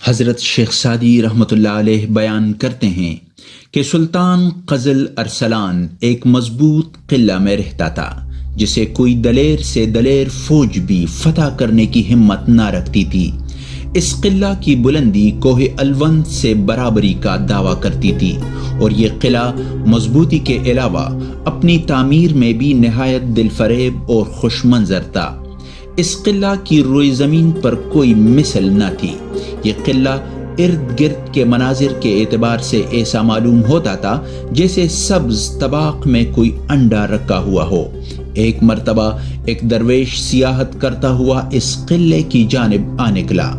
حضرت شیخ سعدی رحمۃ اللہ علیہ بیان کرتے ہیں کہ سلطان قزل ارسلان ایک مضبوط قلعہ میں رہتا تھا جسے کوئی دلیر سے دلیر فوج بھی فتح کرنے کی ہمت نہ رکھتی تھی۔ اس قلعہ کی بلندی کوہ الوند سے برابری کا دعویٰ کرتی تھی اور یہ قلعہ مضبوطی کے علاوہ اپنی تعمیر میں بھی نہایت دل فریب اور خوش منظر تھا۔ اس قلعہ کی روئی زمین پر کوئی مثل نہ تھی۔ یہ قلعہ ارد گرد کے مناظر کے اعتبار سے ایسا معلوم ہوتا تھا جیسے سبز طباق میں کوئی انڈا رکھا ہوا ہو۔ ایک مرتبہ ایک درویش سیاحت کرتا ہوا اس قلعے کی جانب آ نکلا۔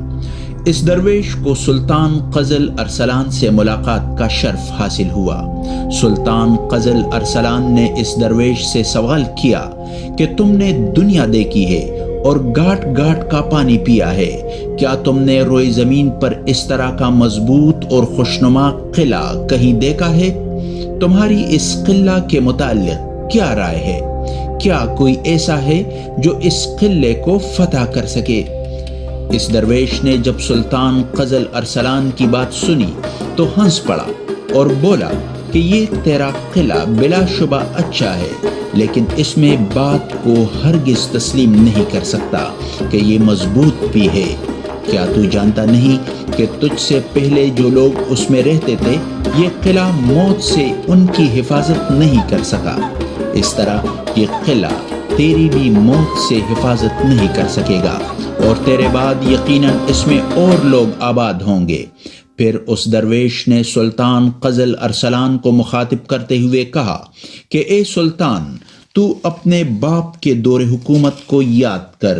اس درویش کو سلطان قزل ارسلان سے ملاقات کا شرف حاصل ہوا۔ سلطان قزل ارسلان نے اس درویش سے سوال کیا کہ تم نے دنیا دیکھی ہے اور گھاٹ گھاٹ کا پانی پیا ہے، کیا تم نے روئی زمین پر اس طرح کا مضبوط اور خوشنما قلعہ کہیں دیکھا ہے؟ تمہاری اس قلعہ کے متعلق کیا رائے ہے؟ کیا کوئی ایسا ہے جو اس قلعے کو فتح کر سکے؟ اس درویش نے جب سلطان قزل ارسلان کی بات سنی تو ہنس پڑا اور بولا کہ یہ تیرا قلعہ بلا شبہ اچھا ہے، لیکن اس میں بات کو ہرگز تسلیم نہیں کر سکتا کہ یہ مضبوط بھی ہے۔ کیا تو جانتا نہیں کہ تجھ سے پہلے جو لوگ اس میں رہتے تھے یہ قلعہ موت سے ان کی حفاظت نہیں کر سکا، اس طرح یہ قلعہ تیری بھی موت سے حفاظت نہیں کر سکے گا اور تیرے بعد یقیناً اس میں اور لوگ آباد ہوں گے۔ پھر اس درویش نے سلطان قزل ارسلان کو مخاطب کرتے ہوئے کہا کہ اے سلطان، تو اپنے باپ کے دور حکومت کو یاد کر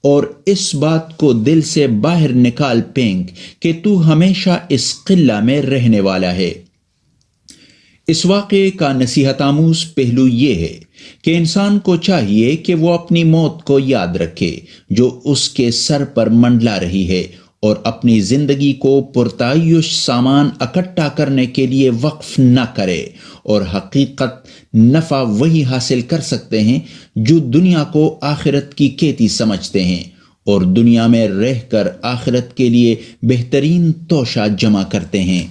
اور اس بات کو دل سے باہر نکال پھینک کہ تو ہمیشہ اس قلعہ میں رہنے والا ہے۔ اس واقعے کا نصیحت آموز پہلو یہ ہے کہ انسان کو چاہیے کہ وہ اپنی موت کو یاد رکھے جو اس کے سر پر منڈلا رہی ہے اور اپنی زندگی کو پرتعیش سامان اکٹھا کرنے کے لیے وقف نہ کرے، اور حقیقت نفع وہی حاصل کر سکتے ہیں جو دنیا کو آخرت کی کھیتی سمجھتے ہیں اور دنیا میں رہ کر آخرت کے لیے بہترین توشہ جمع کرتے ہیں۔